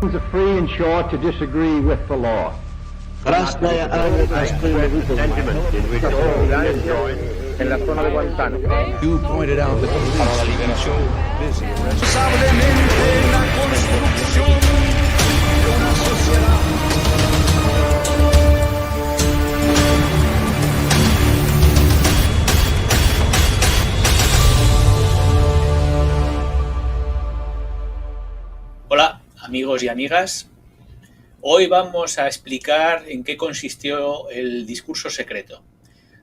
free and sure to disagree with the law. En la zona de Guantánamo. You pointed out that the police have been so busy arresting. Responsablemente la construcción de una sociedad. Hola, amigos y amigas. Hoy vamos a explicar en qué consistió el discurso secreto.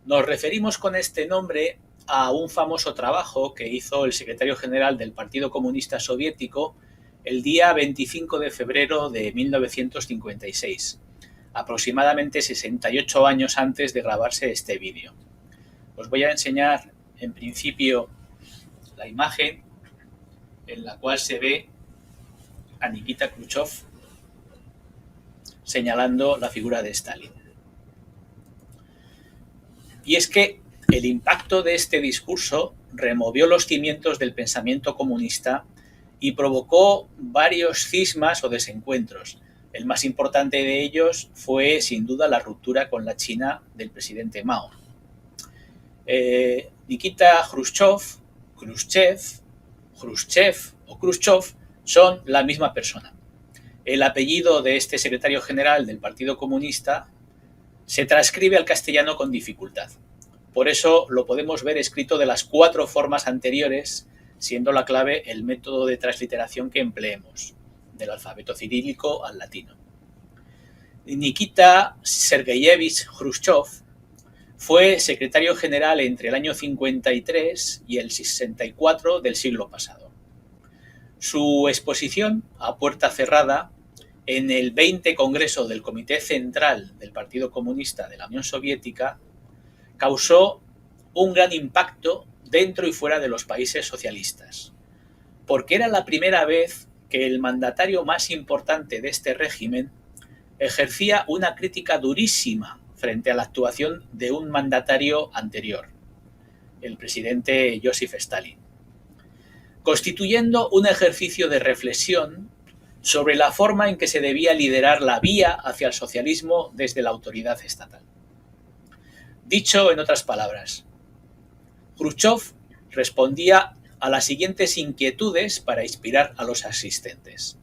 Nos referimos con este nombre a un famoso trabajo que hizo el secretario general del Partido Comunista Soviético el día 25 de febrero de 1956, aproximadamente 68 años antes de grabarse este vídeo. Os voy a enseñar en principio la imagen en la cual se ve a Nikita Khrushchev señalando la figura de Stalin. Y es que el impacto de este discurso removió los cimientos del pensamiento comunista y provocó varios cismas o desencuentros. El más importante de ellos fue, sin duda, la ruptura con la China del presidente Mao. Nikita Khrushchev o Khrushchev son la misma persona. El apellido de este secretario general del Partido Comunista se transcribe al castellano con dificultad. Por eso lo podemos ver escrito de las 4 formas anteriores, siendo la clave el método de transliteración que empleemos, del alfabeto cirílico al latino. Nikita Sergeyevich Khrushchev fue secretario general entre el año 53 y el 64 del siglo pasado. Su exposición a puerta cerrada en el 20 Congreso del Comité Central del Partido Comunista de la Unión Soviética causó un gran impacto dentro y fuera de los países socialistas, porque era la primera vez que el mandatario más importante de este régimen ejercía una crítica durísima frente a la actuación de un mandatario anterior, el presidente Joseph Stalin, constituyendo un ejercicio de reflexión sobre la forma en que se debía liderar la vía hacia el socialismo desde la autoridad estatal. Dicho en otras palabras, Khrushchev respondía a las siguientes inquietudes para inspirar a los asistentes.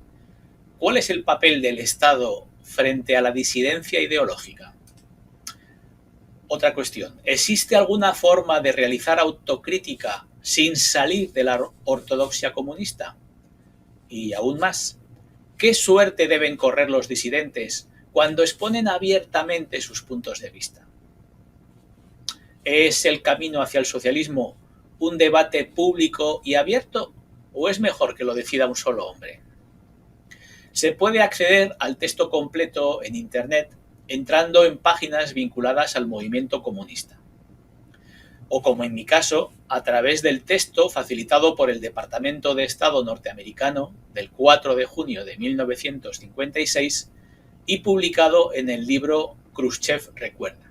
¿Cuál es el papel del Estado frente a la disidencia ideológica? Otra cuestión, ¿existe alguna forma de realizar autocrítica sin salir de la ortodoxia comunista? Y aún más, ¿qué suerte deben correr los disidentes cuando exponen abiertamente sus puntos de vista? ¿Es el camino hacia el socialismo un debate público y abierto o es mejor que lo decida un solo hombre? Se puede acceder al texto completo en Internet entrando en páginas vinculadas al movimiento comunista. O como en mi caso, a través del texto facilitado por el Departamento de Estado norteamericano del 4 de junio de 1956 y publicado en el libro Khrushchev Recuerda.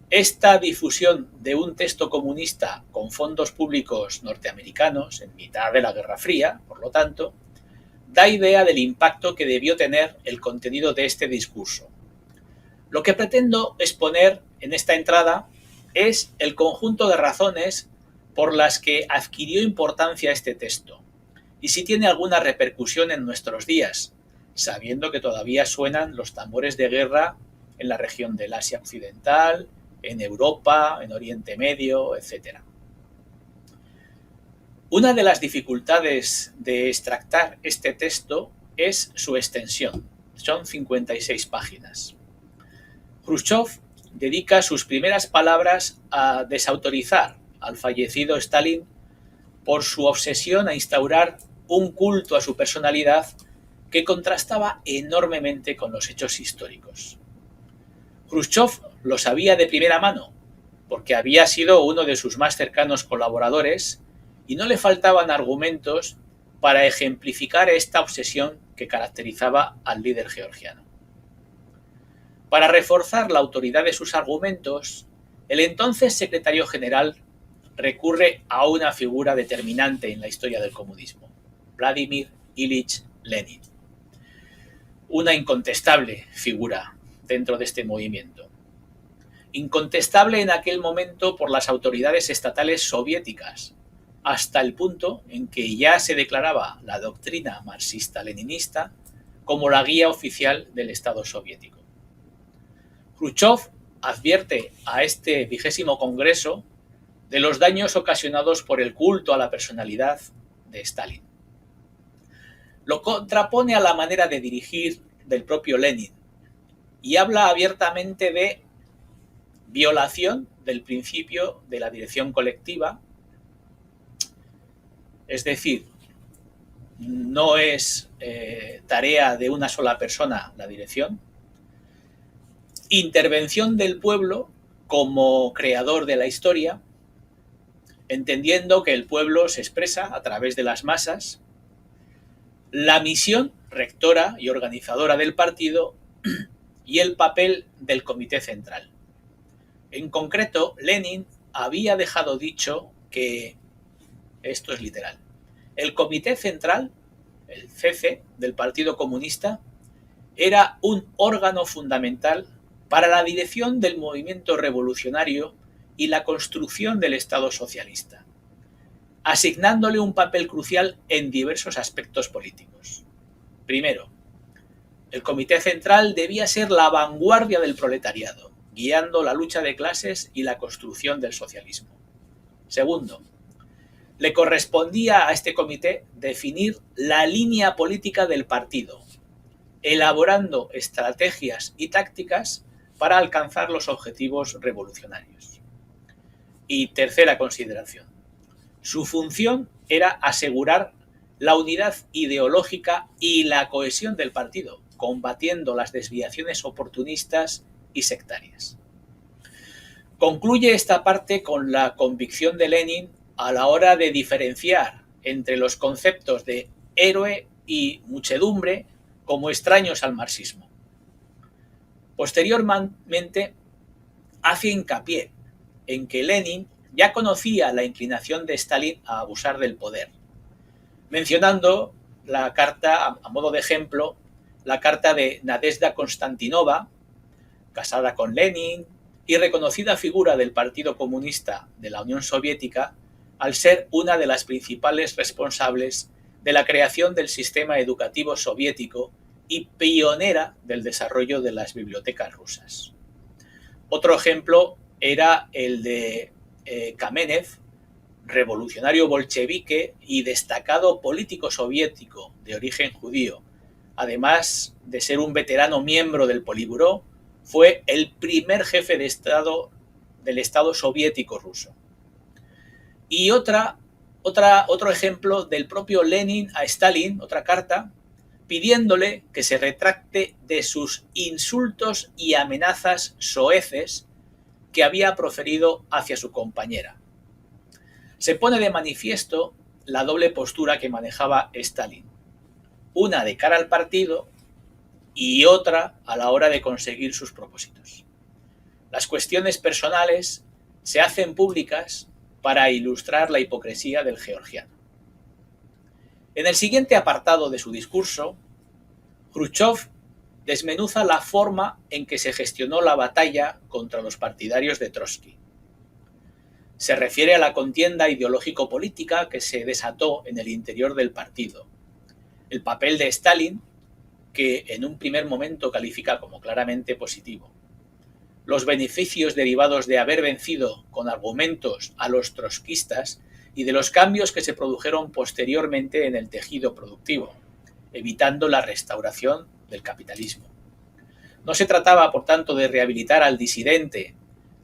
Esta difusión de un texto comunista con fondos públicos norteamericanos en mitad de la Guerra Fría, por lo tanto, da idea del impacto que debió tener el contenido de este discurso. Lo que pretendo exponer en esta entrada es el conjunto de razones por las que adquirió importancia este texto y si tiene alguna repercusión en nuestros días, sabiendo que todavía suenan los tambores de guerra en la región del Asia Occidental, en Europa, en Oriente Medio, etc. Una de las dificultades de extractar este texto es su extensión. Son 56 páginas. Khrushchev dedica sus primeras palabras a desautorizar al fallecido Stalin por su obsesión a instaurar un culto a su personalidad que contrastaba enormemente con los hechos históricos. Khrushchev lo sabía de primera mano, porque había sido uno de sus más cercanos colaboradores y no le faltaban argumentos para ejemplificar esta obsesión que caracterizaba al líder georgiano. Para reforzar la autoridad de sus argumentos, el entonces secretario general recurre a una figura determinante en la historia del comunismo, Vladimir Ilich Lenin. una incontestable figura dentro de este movimiento. Incontestable en aquel momento por las autoridades estatales soviéticas, hasta el punto en que ya se declaraba la doctrina marxista-leninista como la guía oficial del Estado soviético. Khrushchev advierte a este 20º Congreso de los daños ocasionados por el culto a la personalidad de Stalin. Lo contrapone a la manera de dirigir del propio Lenin y habla abiertamente de violación del principio de la dirección colectiva, es decir, no es tarea de una sola persona la dirección, intervención del pueblo como creador de la historia, entendiendo que el pueblo se expresa a través de las masas, la misión rectora y organizadora del partido y el papel del Comité Central. En concreto, Lenin había dejado dicho que, esto es literal, el Comité Central, el CC del Partido Comunista, era un órgano fundamental para la dirección del movimiento revolucionario y la construcción del Estado socialista, asignándole un papel crucial en diversos aspectos políticos. Primero, el Comité Central debía ser la vanguardia del proletariado, guiando la lucha de clases y la construcción del socialismo. Segundo, le correspondía a este comité definir la línea política del partido, elaborando estrategias y tácticas para alcanzar los objetivos revolucionarios. Y tercera consideración, su función era asegurar la unidad ideológica y la cohesión del partido, combatiendo las desviaciones oportunistas y sectarias. Concluye esta parte con la convicción de Lenin a la hora de diferenciar entre los conceptos de héroe y muchedumbre como extraños al marxismo. Posteriormente, hace hincapié en que Lenin ya conocía la inclinación de Stalin a abusar del poder, mencionando la carta, a modo de ejemplo, la carta de Nadezhda Konstantinova, casada con Lenin y reconocida figura del Partido Comunista de la Unión Soviética, al ser una de las principales responsables de la creación del sistema educativo soviético y pionera del desarrollo de las bibliotecas rusas. Otro ejemplo era el de Kamenev, revolucionario bolchevique y destacado político soviético de origen judío. Además de ser un veterano miembro del Politburó, fue el primer jefe de Estado del Estado soviético ruso. Y otro ejemplo del propio Lenin a Stalin, otra carta, pidiéndole que se retracte de sus insultos y amenazas soeces que había proferido hacia su compañera. Se pone de manifiesto la doble postura que manejaba Stalin, una de cara al partido y otra a la hora de conseguir sus propósitos. Las cuestiones personales se hacen públicas para ilustrar la hipocresía del georgiano. En el siguiente apartado de su discurso, Khrushchev desmenuza la forma en que se gestionó la batalla contra los partidarios de Trotsky. Se refiere a la contienda ideológico-política que se desató en el interior del partido, el papel de Stalin, que en un primer momento califica como claramente positivo, los beneficios derivados de haber vencido con argumentos a los trotskistas y de los cambios que se produjeron posteriormente en el tejido productivo, evitando la restauración del capitalismo. No se trataba, por tanto, de rehabilitar al disidente,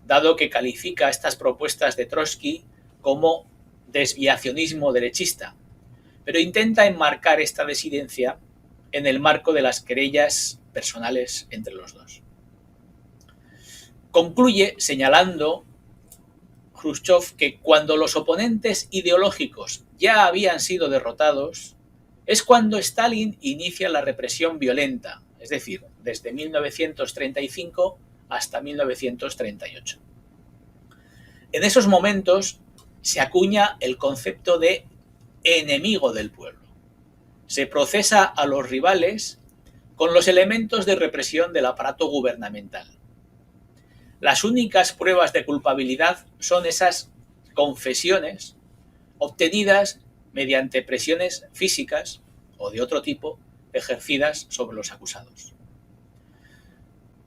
dado que califica estas propuestas de Trotsky como desviacionismo derechista, pero intenta enmarcar esta disidencia en el marco de las querellas personales entre los dos. Concluye señalando Khrushchev que cuando los oponentes ideológicos ya habían sido derrotados, es cuando Stalin inicia la represión violenta, es decir, desde 1935 hasta 1938. En esos momentos se acuña el concepto de enemigo del pueblo. Se procesa a los rivales con los elementos de represión del aparato gubernamental. Las únicas pruebas de culpabilidad son esas confesiones obtenidas mediante presiones físicas o de otro tipo ejercidas sobre los acusados.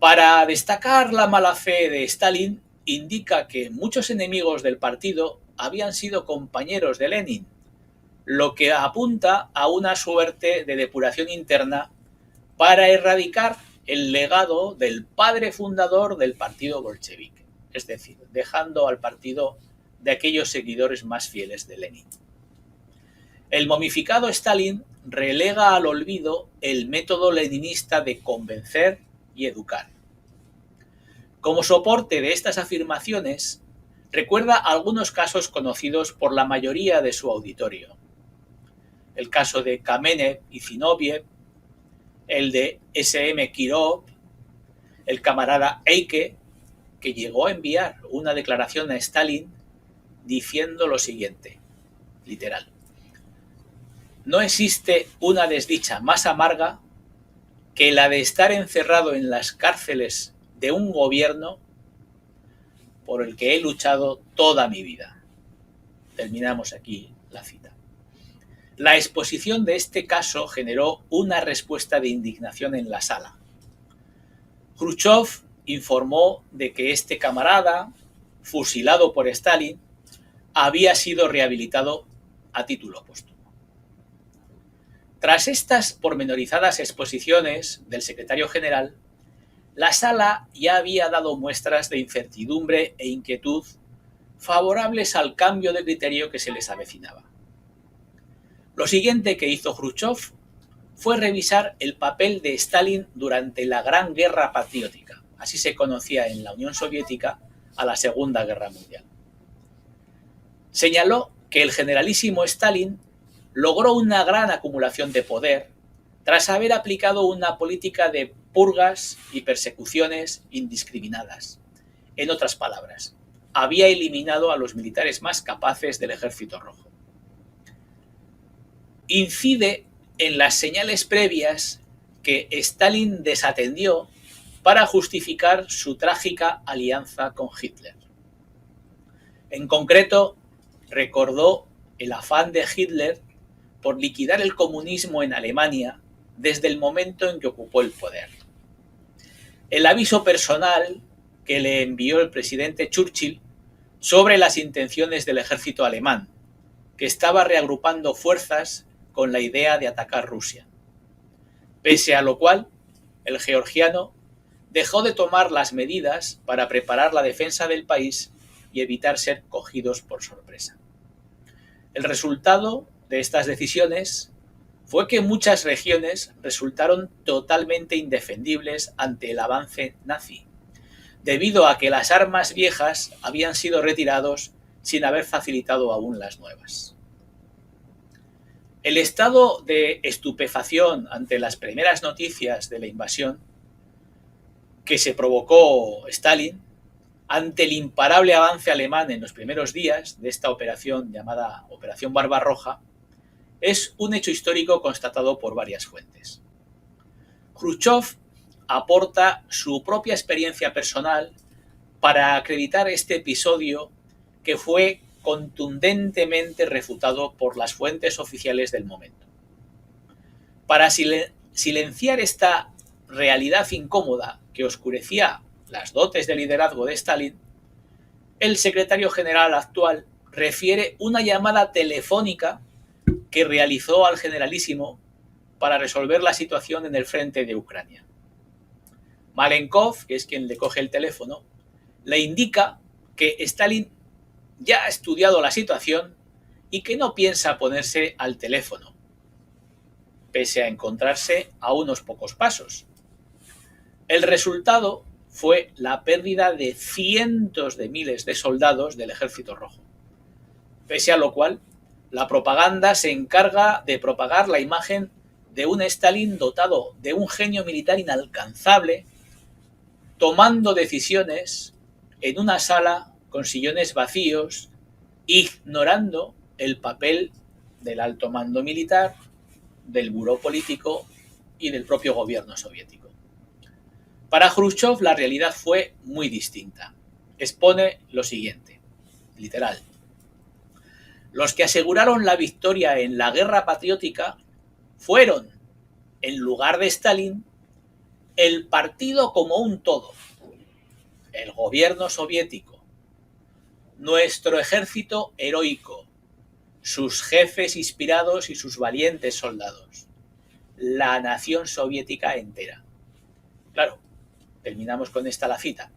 Para destacar la mala fe de Stalin, indica que muchos enemigos del partido habían sido compañeros de Lenin, lo que apunta a una suerte de depuración interna para erradicar el legado del padre fundador del partido bolchevique, es decir, dejando al partido de aquellos seguidores más fieles de Lenin. El momificado Stalin relega al olvido el método leninista de convencer y educar. Como soporte de estas afirmaciones, recuerda algunos casos conocidos por la mayoría de su auditorio. El caso de Kamenev y Zinoviev, el de S.M. Kirov, el camarada Eike, que llegó a enviar una declaración a Stalin diciendo lo siguiente, literal: no existe una desdicha más amarga que la de estar encerrado en las cárceles de un gobierno por el que he luchado toda mi vida. Terminamos aquí la cita. La exposición de este caso generó una respuesta de indignación en la sala. Jrushchov informó de que este camarada, fusilado por Stalin, había sido rehabilitado a título póstumo. Tras estas pormenorizadas exposiciones del secretario general, la sala ya había dado muestras de incertidumbre e inquietud favorables al cambio de criterio que se les avecinaba. Lo siguiente que hizo Jrushchov fue revisar el papel de Stalin durante la Gran Guerra Patriótica, así se conocía en la Unión Soviética a la Segunda Guerra Mundial. Señaló que el generalísimo Stalin logró una gran acumulación de poder tras haber aplicado una política de purgas y persecuciones indiscriminadas. En otras palabras, había eliminado a los militares más capaces del Ejército Rojo. Incide en las señales previas que Stalin desatendió para justificar su trágica alianza con Hitler. En concreto, recordó el afán de Hitler por liquidar el comunismo en Alemania desde el momento en que ocupó el poder. El aviso personal que le envió el presidente Churchill sobre las intenciones del ejército alemán, que estaba reagrupando fuerzas con la idea de atacar Rusia. Pese a lo cual, el georgiano dejó de tomar las medidas para preparar la defensa del país y evitar ser cogidos por sorpresa. El resultado de estas decisiones fue que muchas regiones resultaron totalmente indefendibles ante el avance nazi, debido a que las armas viejas habían sido retirados sin haber facilitado aún las nuevas. El estado de estupefacción ante las primeras noticias de la invasión que se provocó Stalin ante el imparable avance alemán en los primeros días de esta operación llamada Operación Barbarroja es un hecho histórico constatado por varias fuentes. Jrushchov aporta su propia experiencia personal para acreditar este episodio que fue contundentemente refutado por las fuentes oficiales del momento. Para silenciar esta realidad incómoda que oscurecía las dotes de liderazgo de Stalin, el secretario general actual refiere una llamada telefónica que realizó al generalísimo para resolver la situación en el frente de Ucrania. Malenkov, que es quien le coge el teléfono, le indica que Stalin ya ha estudiado la situación y que no piensa ponerse al teléfono, pese a encontrarse a unos pocos pasos. El resultado fue la pérdida de cientos de miles de soldados del Ejército Rojo, pese a lo cual la propaganda se encarga de propagar la imagen de un Stalin dotado de un genio militar inalcanzable, tomando decisiones en una sala con sillones vacíos, ignorando el papel del alto mando militar, del buró político y del propio gobierno soviético. Para Jrushchov la realidad fue muy distinta. Expone lo siguiente, literal: los que aseguraron la victoria en la guerra patriótica fueron, en lugar de Stalin, el partido como un todo, el gobierno soviético, nuestro ejército heroico, sus jefes inspirados y sus valientes soldados, la nación soviética entera. Claro, terminamos con esta la cita.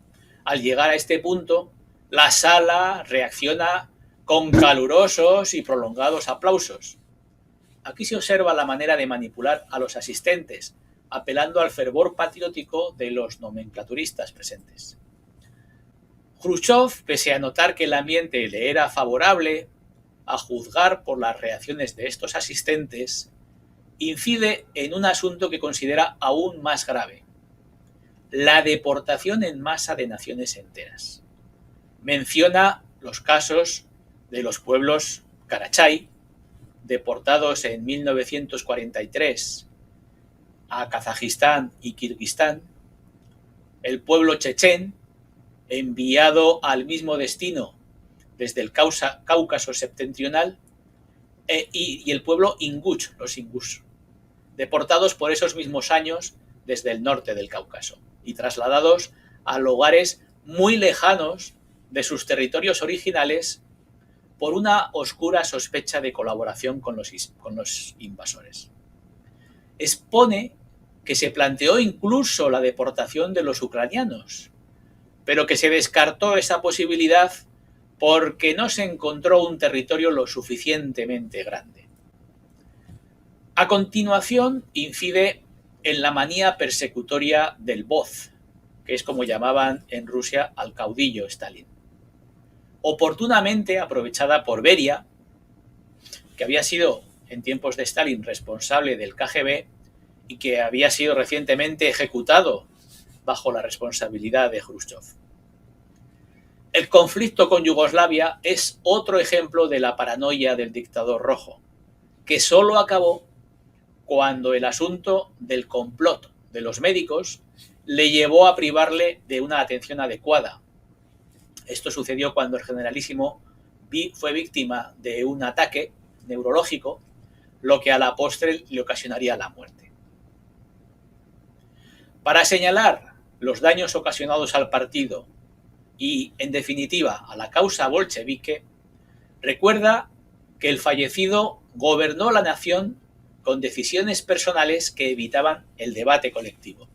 Al llegar a este punto, la sala reacciona con calurosos y prolongados aplausos. Aquí se observa la manera de manipular a los asistentes, apelando al fervor patriótico de los nomenclaturistas presentes. Jrushchov, pese a notar que el ambiente le era favorable, a juzgar por las reacciones de estos asistentes, incide en un asunto que considera aún más grave: la deportación en masa de naciones enteras. Menciona los casos de los pueblos Karachay, deportados en 1943 a Kazajistán y Kirguistán, el pueblo chechén, enviado al mismo destino desde el Cáucaso septentrional, y el pueblo ingush, los ingush, deportados por esos mismos años desde el norte del Cáucaso y trasladados a lugares muy lejanos de sus territorios originales por una oscura sospecha de colaboración con los invasores. Expone que se planteó incluso la deportación de los ucranianos, pero que se descartó esa posibilidad porque no se encontró un territorio lo suficientemente grande. A continuación, incide en la manía persecutoria del voz, que es como llamaban en Rusia al caudillo Stalin, oportunamente aprovechada por Beria, que había sido en tiempos de Stalin responsable del KGB y que había sido recientemente ejecutado bajo la responsabilidad de Jrushchov. El conflicto con Yugoslavia es otro ejemplo de la paranoia del dictador rojo, que solo acabó cuando el asunto del complot de los médicos le llevó a privarle de una atención adecuada. Esto sucedió cuando el generalísimo fue víctima de un ataque neurológico, lo que a la postre le ocasionaría la muerte. Para señalar los daños ocasionados al partido y, en definitiva, a la causa bolchevique, recuerda que el fallecido gobernó la nación con decisiones personales que evitaban el debate colectivo.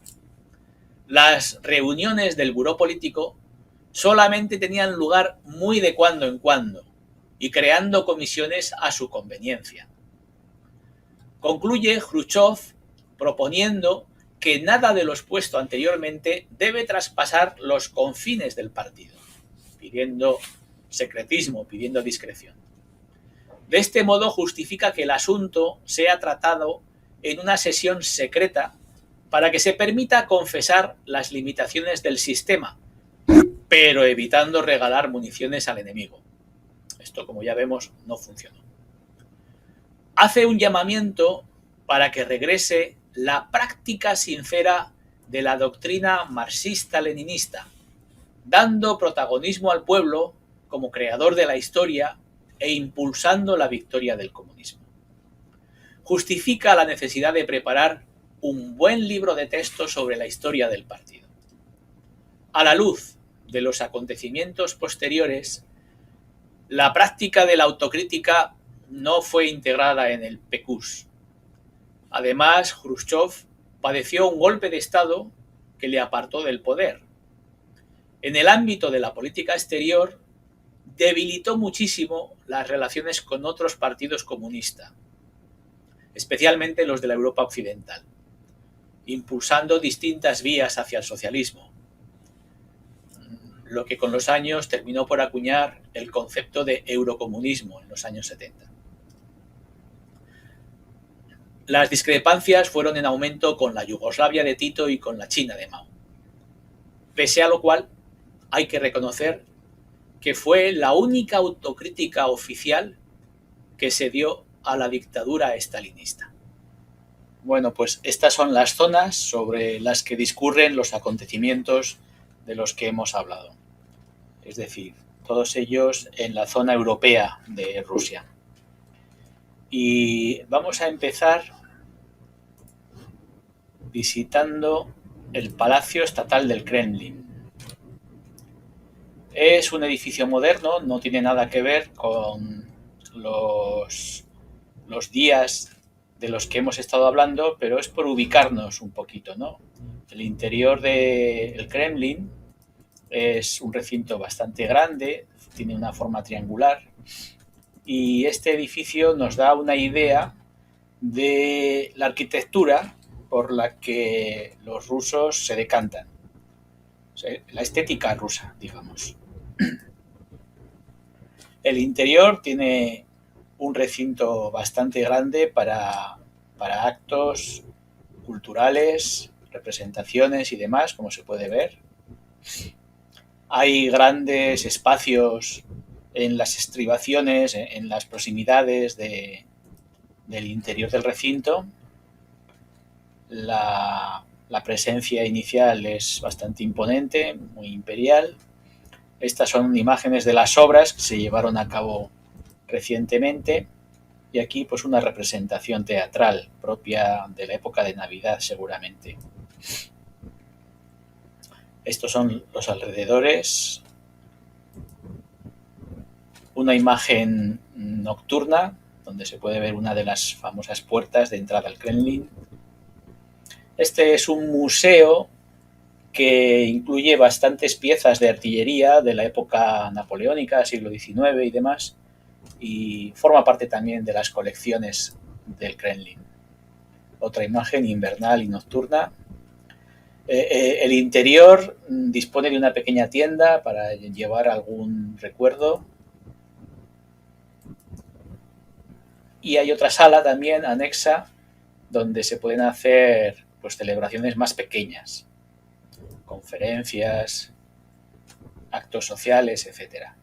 Las reuniones del buró político solamente tenían lugar muy de cuando en cuando y creando comisiones a su conveniencia. Concluye Jrushchov proponiendo que nada de lo expuesto anteriormente debe traspasar los confines del partido, pidiendo secretismo, pidiendo discreción. De este modo justifica que el asunto sea tratado en una sesión secreta para que se permita confesar las limitaciones del sistema, pero evitando regalar municiones al enemigo. Esto, como ya vemos, no funcionó. Hace un llamamiento para que regrese la práctica sincera de la doctrina marxista-leninista, dando protagonismo al pueblo como creador de la historia e impulsando la victoria del comunismo. Justifica la necesidad de preparar un buen libro de texto sobre la historia del partido. A la luz de los acontecimientos posteriores, la práctica de la autocrítica no fue integrada en el PQS. Además, Jrushchov padeció un golpe de Estado que le apartó del poder. En el ámbito de la política exterior, debilitó muchísimo las relaciones con otros partidos comunistas, especialmente los de la Europa occidental, impulsando distintas vías hacia el socialismo, lo que con los años terminó por acuñar el concepto de eurocomunismo en los años 70. Las discrepancias fueron en aumento con la Yugoslavia de Tito y con la China de Mao. Pese a lo cual, hay que reconocer que fue la única autocrítica oficial que se dio a la dictadura estalinista. Bueno, pues estas son las zonas sobre las que discurren los acontecimientos de los que hemos hablado. Es decir, todos ellos en la zona europea de Rusia. Y vamos a empezar visitando el Palacio Estatal del Kremlin. Es un edificio moderno, no tiene nada que ver con los días de los que hemos estado hablando, pero es por ubicarnos un poquito, ¿no? El interior del Kremlin es un recinto bastante grande, tiene una forma triangular, y este edificio nos da una idea de la arquitectura por la que los rusos se decantan. O sea, la estética rusa, digamos. El interior tiene un recinto bastante grande para actos culturales, representaciones y demás, como se puede ver. Hay grandes espacios en las estribaciones, en las proximidades del interior del recinto. La presencia inicial es bastante imponente, muy imperial. Estas son imágenes de las obras que se llevaron a cabo recientemente, y aquí pues una representación teatral propia de la época de Navidad seguramente. Estos son los alrededores, una imagen nocturna donde se puede ver una de las famosas puertas de entrada al Kremlin. Este es un museo que incluye bastantes piezas de artillería de la época napoleónica, siglo XIX y demás, y forma parte también de las colecciones del Kremlin. Otra imagen invernal y nocturna. El interior dispone de una pequeña tienda para llevar algún recuerdo. Y hay otra sala también anexa donde se pueden hacer pues celebraciones más pequeñas, conferencias, actos sociales, etcétera.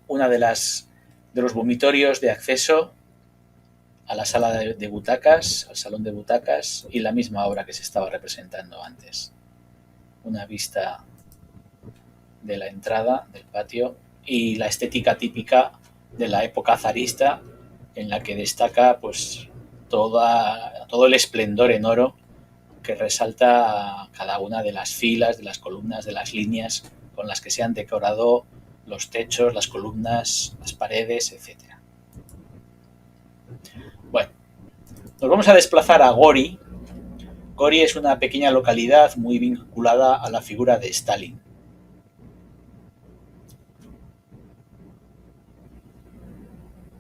Una de los vomitorios de acceso a la sala de butacas, al salón de butacas, y la misma obra que se estaba representando antes. Una vista de la entrada del patio y la estética típica de la época zarista, en la que destaca pues todo el esplendor en oro que resalta cada una de las filas, de las columnas, de las líneas con las que se han decorado los techos, las columnas, las paredes, etc. Bueno, nos vamos a desplazar a Gori. Gori es una pequeña localidad muy vinculada a la figura de Stalin.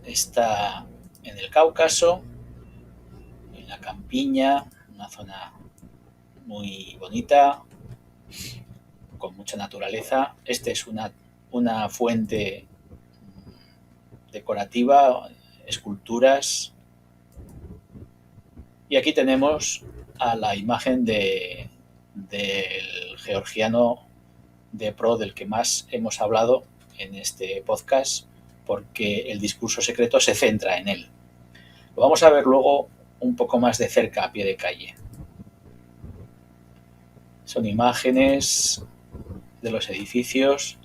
Está en el Cáucaso, en la campiña, una zona muy bonita, con mucha naturaleza. Este es una fuente decorativa, esculturas. Y aquí tenemos a la imagen del georgiano Dnipro, del que más hemos hablado en este podcast, porque el discurso secreto se centra en él. Lo vamos a ver luego un poco más de cerca, a pie de calle. Son imágenes de los edificios.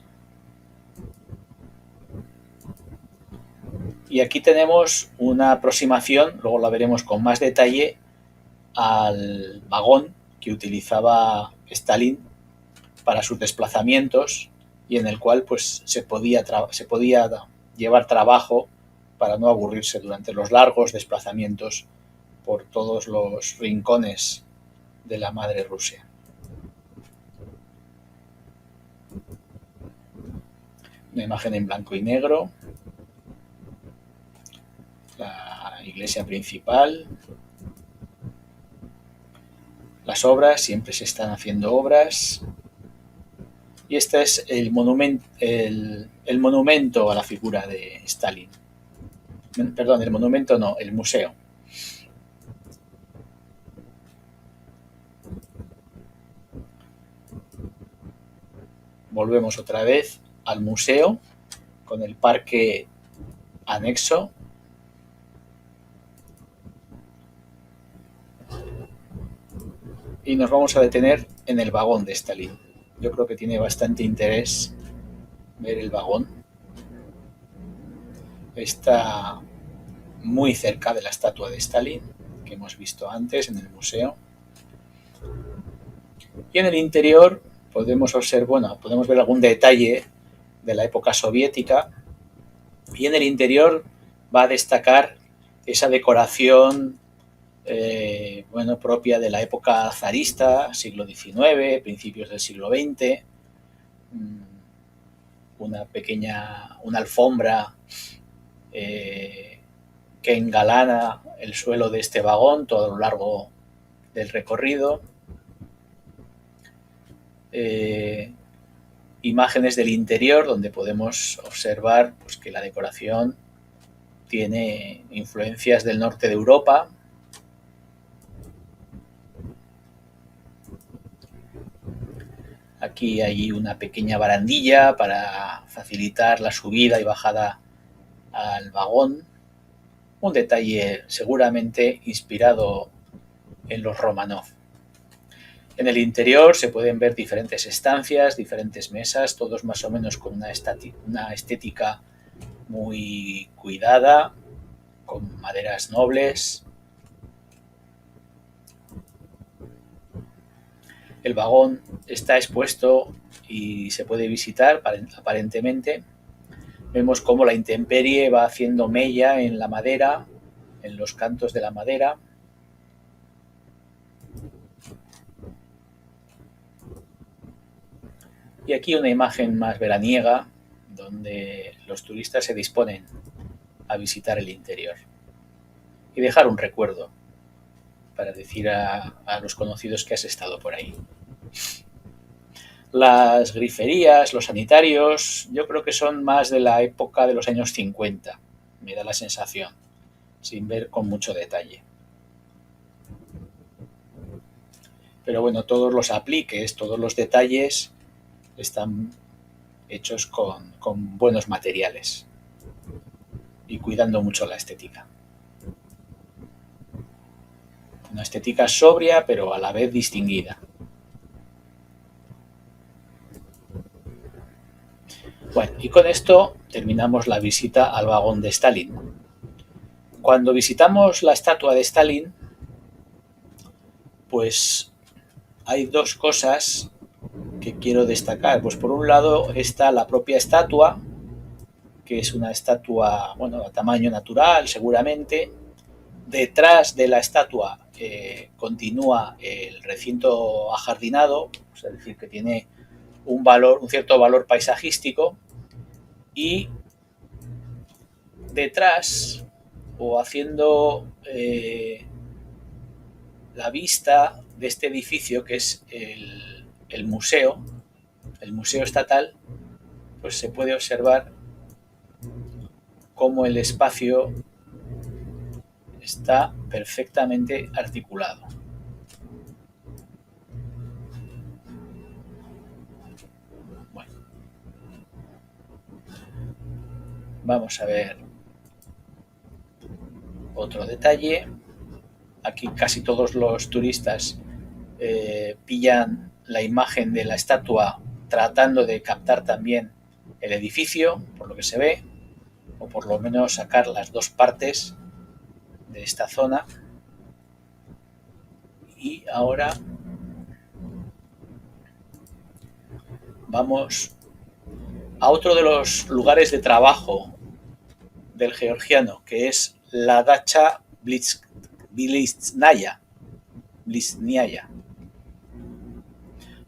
Y aquí tenemos una aproximación, luego la veremos con más detalle, al vagón que utilizaba Stalin para sus desplazamientos y en el cual pues se podía llevar trabajo para no aburrirse durante los largos desplazamientos por todos los rincones de la madre Rusia. Una imagen en blanco y negro, la iglesia principal, las obras, siempre se están haciendo obras, y este es el monumento a la figura de Stalin. Perdón, el monumento no, el museo. Volvemos otra vez al museo con el parque anexo. Y nos vamos a detener en el vagón de Stalin. Yo creo que tiene bastante interés ver el vagón. Está muy cerca de la estatua de Stalin, que hemos visto antes en el museo. Y en el interior podemos ver algún detalle de la época soviética. Y en el interior va a destacar esa decoración propia de la época zarista, siglo XIX, principios del siglo XX, una alfombra que engalana el suelo de este vagón todo a lo largo del recorrido, imágenes del interior donde podemos observar pues, que la decoración tiene influencias del norte de Europa. Aquí hay una pequeña barandilla para facilitar la subida y bajada al vagón. Un detalle seguramente inspirado en los Romanov. En el interior se pueden ver diferentes estancias, diferentes mesas, todos más o menos con una estética muy cuidada, con maderas nobles. El vagón está expuesto y se puede visitar aparentemente. Vemos cómo la intemperie va haciendo mella en la madera, en los cantos de la madera. Y aquí una imagen más veraniega, donde los turistas se disponen a visitar el interior y dejar un recuerdo para decir a los conocidos que has estado por ahí. Las griferías, los sanitarios, yo creo que son más de la época de los años 50, me da la sensación, sin ver con mucho detalle. Pero bueno, todos los apliques, todos los detalles están hechos con buenos materiales y cuidando mucho la estética. Una estética sobria, pero a la vez distinguida. Bueno, y con esto terminamos la visita al vagón de Stalin. Cuando visitamos la estatua de Stalin, pues hay dos cosas que quiero destacar. Pues por un lado está la propia estatua, que es una estatua, a tamaño natural seguramente. Detrás de la estatua continúa el recinto ajardinado, es decir, que tiene un cierto valor paisajístico, y detrás, o haciendo la vista de este edificio, que es el museo estatal, pues se puede observar cómo el espacio está perfectamente articulado. Bueno, vamos a ver otro detalle. Aquí casi todos los turistas pillan la imagen de la estatua tratando de captar también el edificio, por lo que se ve, o por lo menos sacar las dos partes de esta zona. Y ahora vamos a otro de los lugares de trabajo del georgiano, que es la dacha Bliznyaya.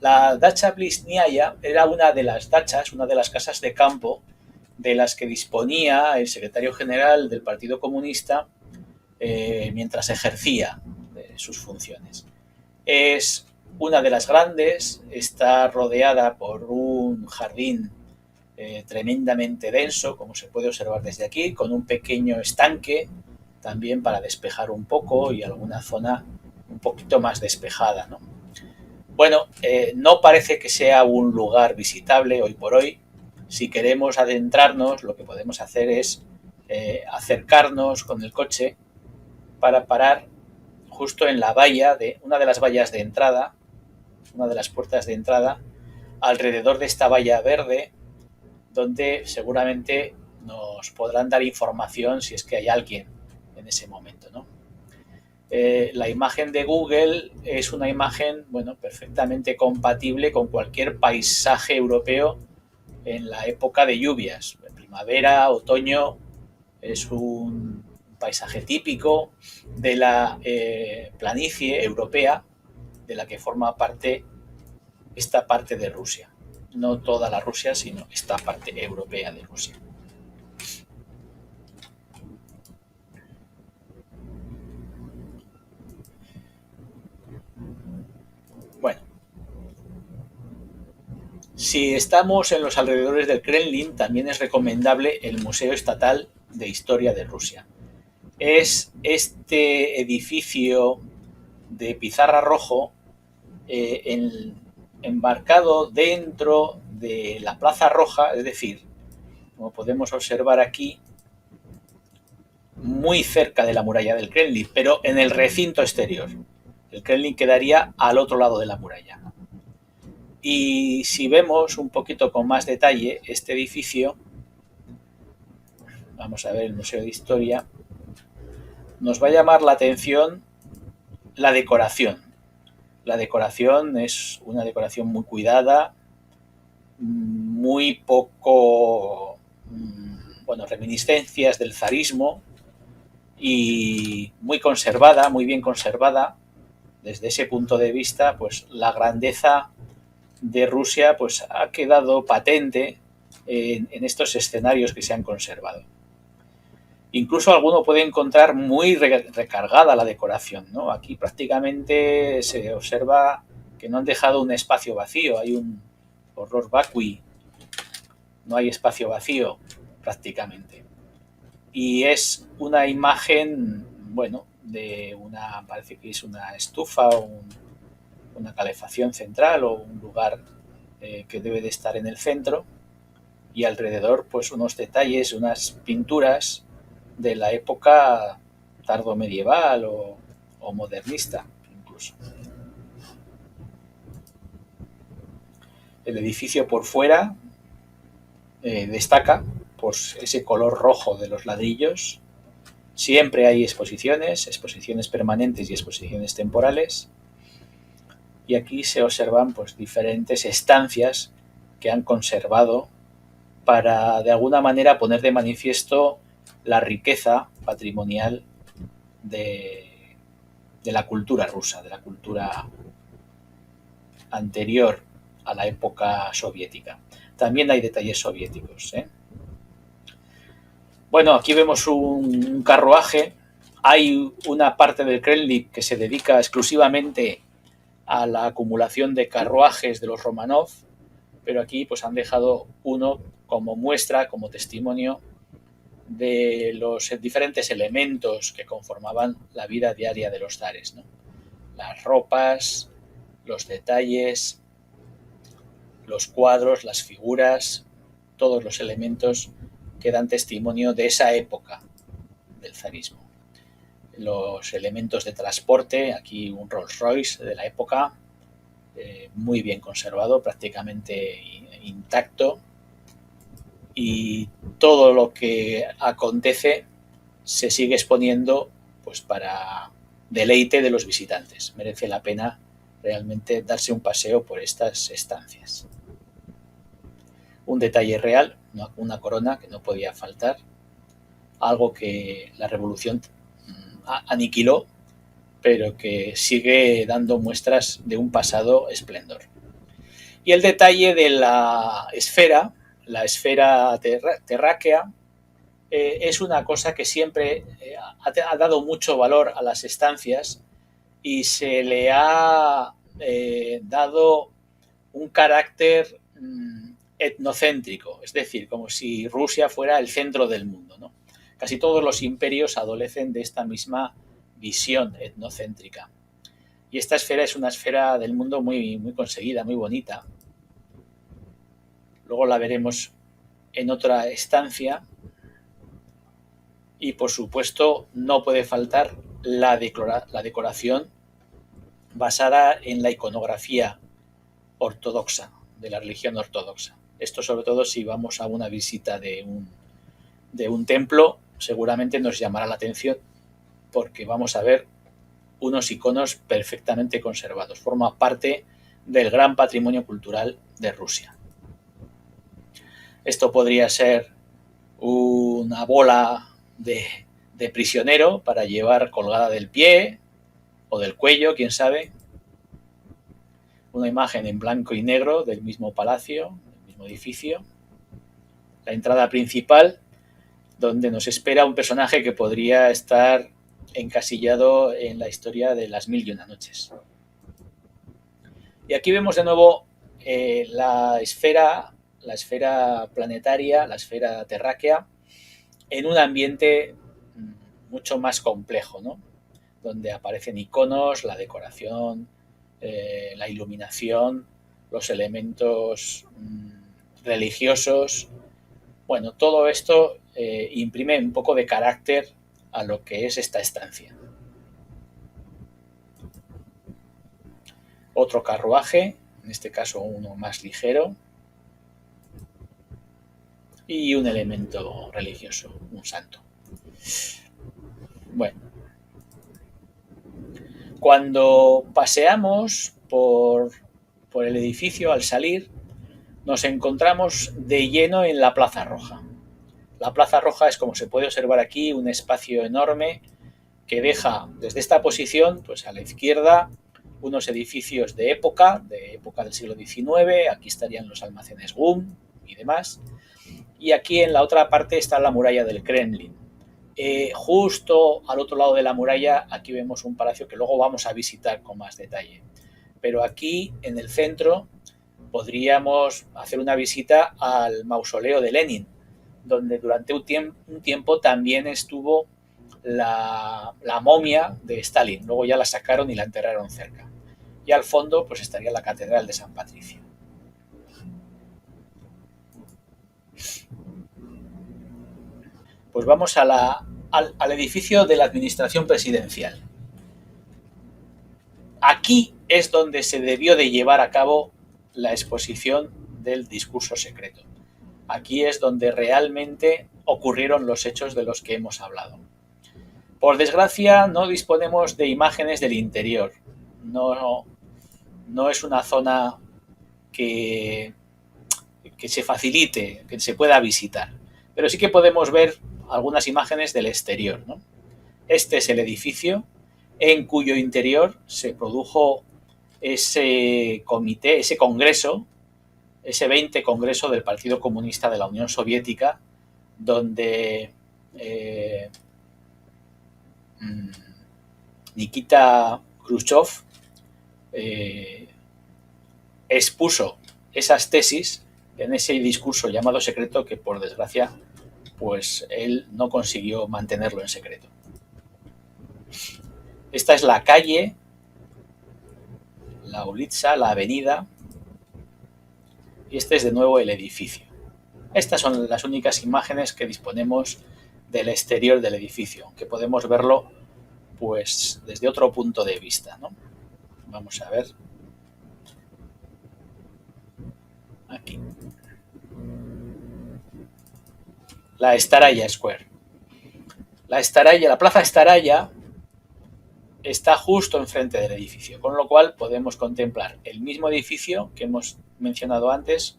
La dacha Bliznyaya era una de las casas de campo de las que disponía el secretario general del Partido Comunista mientras ejercía sus funciones. Es una de las grandes, está rodeada por un jardín tremendamente denso, como se puede observar desde aquí, con un pequeño estanque también para despejar un poco y alguna zona un poquito más despejada, ¿no? Bueno, no parece que sea un lugar visitable hoy por hoy. Si queremos adentrarnos, lo que podemos hacer es acercarnos con el coche para parar justo en la valla una de las vallas de entrada, una de las puertas de entrada, alrededor de esta valla verde, donde seguramente nos podrán dar información si es que hay alguien en ese momento, ¿no? La imagen de Google es una imagen, bueno, perfectamente compatible con cualquier paisaje europeo en la época de lluvias. En primavera, otoño, es un paisaje típico de la planicie europea de la que forma parte esta parte de Rusia. No toda la Rusia, sino esta parte europea de Rusia. Bueno, si estamos en los alrededores del Kremlin, también es recomendable el Museo Estatal de Historia de Rusia. Es este edificio de pizarra rojo embarcado dentro de la Plaza Roja, es decir, como podemos observar aquí, muy cerca de la muralla del Kremlin, pero en el recinto exterior. El Kremlin quedaría al otro lado de la muralla. Y si vemos un poquito con más detalle este edificio, vamos a ver el Museo de Historia, nos va a llamar la atención la decoración. La decoración es una decoración muy cuidada, muy poco, bueno, reminiscencias del zarismo y muy conservada, muy bien conservada. Desde ese punto de vista, pues la grandeza de Rusia pues ha quedado patente en estos escenarios que se han conservado. Incluso alguno puede encontrar muy recargada la decoración, ¿no? Aquí prácticamente se observa que no han dejado un espacio vacío, hay un horror vacui, no hay espacio vacío prácticamente. Y es una imagen, bueno, de una, parece que es una estufa o una calefacción central o un lugar que debe de estar en el centro, y alrededor pues unos detalles, unas pinturas de la época tardomedieval o modernista incluso. El edificio por fuera destaca por ese color rojo de los ladrillos. Siempre hay exposiciones permanentes y exposiciones temporales. Y aquí se observan pues diferentes estancias que han conservado para de alguna manera poner de manifiesto la riqueza patrimonial de la cultura rusa, de la cultura anterior a la época soviética. También hay detalles soviéticos, ¿eh? Bueno, aquí vemos un carruaje. Hay una parte del Kremlin que se dedica exclusivamente a la acumulación de carruajes de los Romanov, pero aquí pues han dejado uno como muestra, como testimonio de los diferentes elementos que conformaban la vida diaria de los zares, ¿no? Las ropas, los detalles, los cuadros, las figuras, todos los elementos que dan testimonio de esa época del zarismo. Los elementos de transporte, aquí un Rolls Royce de la época, muy bien conservado, prácticamente intacto, y todo lo que acontece se sigue exponiendo pues para deleite de los visitantes. Merece la pena realmente darse un paseo por estas estancias. Un detalle real, una corona que no podía faltar, algo que la revolución aniquiló, pero que sigue dando muestras de un pasado esplendor. Y el detalle de la esfera terráquea, es una cosa que siempre ha dado mucho valor a las estancias y se le ha dado un carácter etnocéntrico, es decir, como si Rusia fuera el centro del mundo, ¿no? Casi todos los imperios adolecen de esta misma visión etnocéntrica. Y esta esfera es una esfera del mundo muy, muy conseguida, muy bonita. Luego la veremos en otra estancia. Y por supuesto no puede faltar la decoración basada en la iconografía ortodoxa, de la religión ortodoxa. Esto sobre todo si vamos a una visita de un templo, seguramente nos llamará la atención porque vamos a ver unos iconos perfectamente conservados. Forma parte del gran patrimonio cultural de Rusia. Esto podría ser una bola de prisionero para llevar colgada del pie o del cuello, quién sabe. Una imagen en blanco y negro del mismo palacio, del mismo edificio. La entrada principal, donde nos espera un personaje que podría estar encasillado en la historia de las 1001 noches. Y aquí vemos de nuevo la esfera planetaria, la esfera terráquea, en un ambiente mucho más complejo, ¿no? Donde aparecen iconos, la decoración, la iluminación, los elementos religiosos. Bueno, todo esto imprime un poco de carácter a lo que es esta estancia. Otro carruaje, en este caso uno más ligero, y un elemento religioso, un santo. Bueno, cuando paseamos por el edificio al salir, nos encontramos de lleno en la Plaza Roja. La Plaza Roja es, como se puede observar aquí, un espacio enorme que deja desde esta posición, pues a la izquierda, unos edificios de época del siglo XIX. Aquí estarían los almacenes GUM y demás. Y aquí en la otra parte está la muralla del Kremlin. Justo al otro lado de la muralla, aquí vemos un palacio que luego vamos a visitar con más detalle. Pero aquí, en el centro, podríamos hacer una visita al mausoleo de Lenin, donde durante un tiempo también estuvo la momia de Stalin. Luego ya la sacaron y la enterraron cerca. Y al fondo pues estaría la Catedral de San Patricio. Pues vamos al edificio de la Administración Presidencial. Aquí es donde se debió de llevar a cabo la exposición del discurso secreto. Aquí es donde realmente ocurrieron los hechos de los que hemos hablado. Por desgracia, no disponemos de imágenes del interior. No es una zona que se facilite, que se pueda visitar. Pero sí que podemos ver algunas imágenes del exterior, ¿no? Este es el edificio en cuyo interior se produjo ese comité, ese congreso, ese 20 Congreso del Partido Comunista de la Unión Soviética, donde Nikita Khrushchev expuso esas tesis en ese discurso llamado secreto que, por desgracia, pues él no consiguió mantenerlo en secreto. Esta es la calle, la Ulitsa, la avenida, y este es de nuevo el edificio. Estas son las únicas imágenes que disponemos del exterior del edificio, aunque podemos verlo pues desde otro punto de vista, ¿no? Vamos a ver. Aquí. La Staraya Square. La Plaza Staraya está justo enfrente del edificio, con lo cual podemos contemplar el mismo edificio que hemos mencionado antes.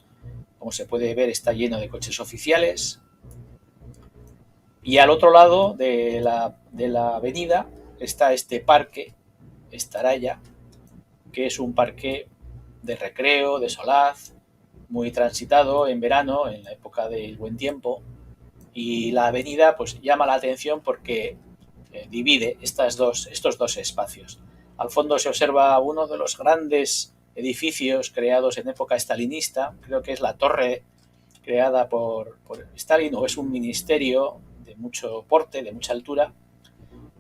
Como se puede ver, está lleno de coches oficiales. Y al otro lado de la avenida está este parque, Staraya, que es un parque de recreo, de solaz, muy transitado en verano, en la época del buen tiempo. Y la avenida pues llama la atención porque divide estos dos espacios. Al fondo se observa uno de los grandes edificios creados en época stalinista. Creo que es la torre creada por Stalin, o es un ministerio de mucho porte, de mucha altura.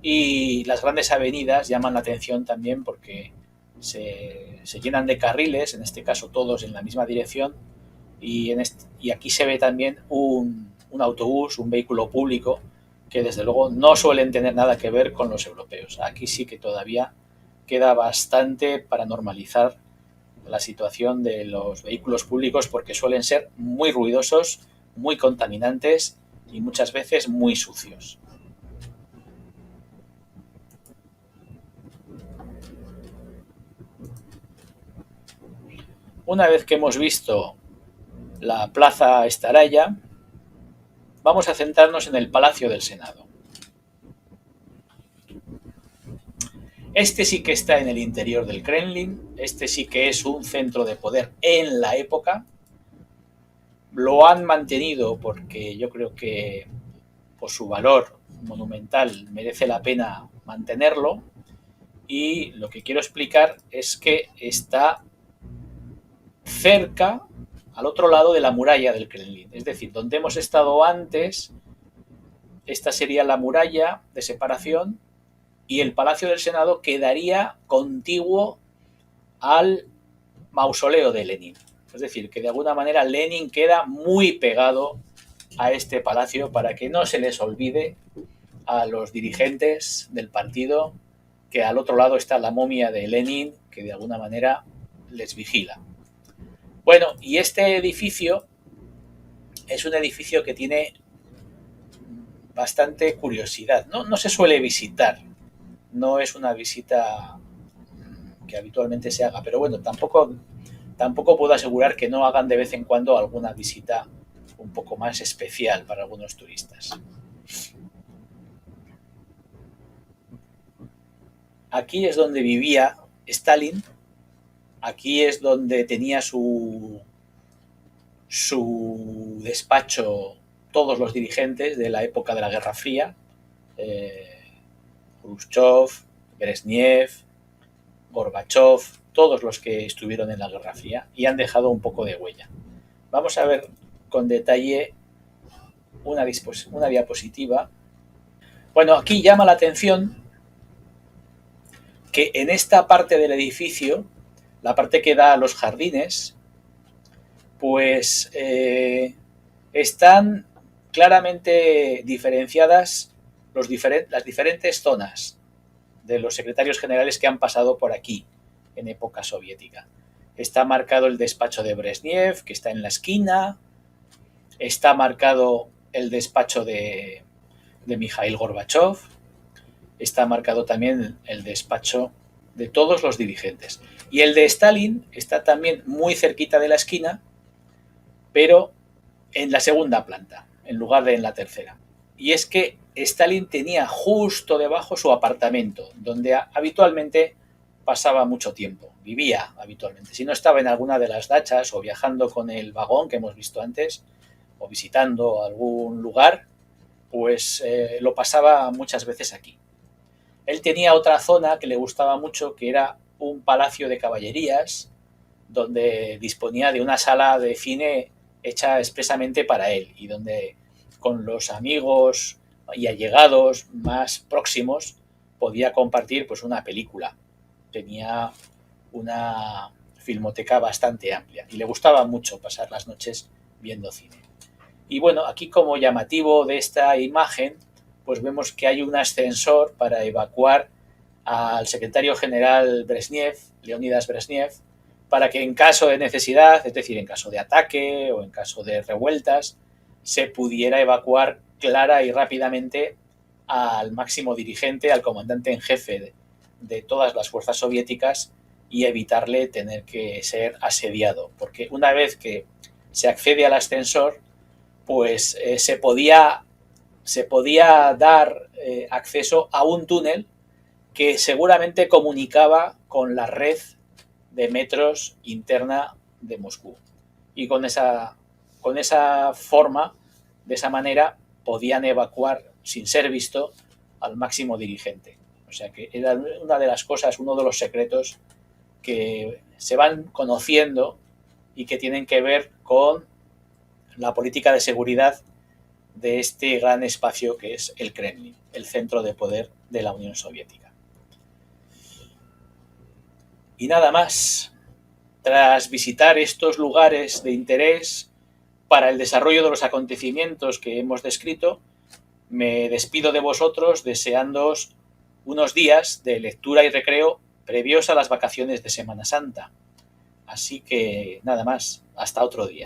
Y las grandes avenidas llaman la atención también porque se llenan de carriles, en este caso todos en la misma dirección, y aquí se ve también un autobús, un vehículo público, que desde luego no suelen tener nada que ver con los europeos. Aquí sí que todavía queda bastante para normalizar la situación de los vehículos públicos, porque suelen ser muy ruidosos, muy contaminantes y muchas veces muy sucios. Una vez que hemos visto la Plaza Estaraya, vamos a centrarnos en el Palacio del Senado. Este sí que está en el interior del Kremlin, este sí que es un centro de poder en la época. Lo han mantenido porque yo creo que por su valor monumental merece la pena mantenerlo, y lo que quiero explicar es que está cerca, al otro lado de la muralla del Kremlin, es decir, donde hemos estado antes, esta sería la muralla de separación y el Palacio del Senado quedaría contiguo al mausoleo de Lenin. Es decir, que de alguna manera Lenin queda muy pegado a este palacio para que no se les olvide a los dirigentes del partido que al otro lado está la momia de Lenin, que de alguna manera les vigila. Bueno, y este edificio es un edificio que tiene bastante curiosidad. No se suele visitar, no es una visita que habitualmente se haga, pero bueno, tampoco puedo asegurar que no hagan de vez en cuando alguna visita un poco más especial para algunos turistas. Aquí es donde vivía Stalin, aquí es donde tenía su despacho todos los dirigentes de la época de la Guerra Fría, Khrushchev, Brezhnev, Gorbachev, todos los que estuvieron en la Guerra Fría y han dejado un poco de huella. Vamos a ver con detalle una diapositiva. Bueno, aquí llama la atención que en esta parte del edificio, la parte que da a los jardines, pues están claramente diferenciadas las diferentes zonas de los secretarios generales que han pasado por aquí en época soviética. Está marcado el despacho de Brezhnev, que está en la esquina. Está marcado el despacho de Mikhail Gorbachev. Está marcado también el despacho de todos los dirigentes. Y el de Stalin está también muy cerquita de la esquina, pero en la segunda planta, en lugar de en la tercera. Y es que Stalin tenía justo debajo su apartamento, donde habitualmente pasaba mucho tiempo, vivía habitualmente. Si no estaba en alguna de las dachas o viajando con el vagón que hemos visto antes, o visitando algún lugar, pues lo pasaba muchas veces aquí. Él tenía otra zona que le gustaba mucho, que era un palacio de caballerías, donde disponía de una sala de cine hecha expresamente para él y donde con los amigos y allegados más próximos podía compartir pues una película. Tenía una filmoteca bastante amplia y le gustaba mucho pasar las noches viendo cine. Y bueno, aquí como llamativo de esta imagen, pues vemos que hay un ascensor para evacuar al secretario general Brezhnev, Leonidas Brezhnev, para que en caso de necesidad, es decir, en caso de ataque o en caso de revueltas, se pudiera evacuar clara y rápidamente al máximo dirigente, al comandante en jefe de todas las fuerzas soviéticas y evitarle tener que ser asediado. Porque una vez que se accede al ascensor, pues se podía dar acceso a un túnel que seguramente comunicaba con la red de metros interna de Moscú. Y con esa forma, de esa manera, podían evacuar sin ser visto al máximo dirigente. O sea que era una de las cosas, uno de los secretos que se van conociendo y que tienen que ver con la política de seguridad de este gran espacio que es el Kremlin, el centro de poder de la Unión Soviética. Y nada más. Tras visitar estos lugares de interés, para el desarrollo de los acontecimientos que hemos descrito, me despido de vosotros deseándoos unos días de lectura y recreo previos a las vacaciones de Semana Santa. Así que nada más, hasta otro día.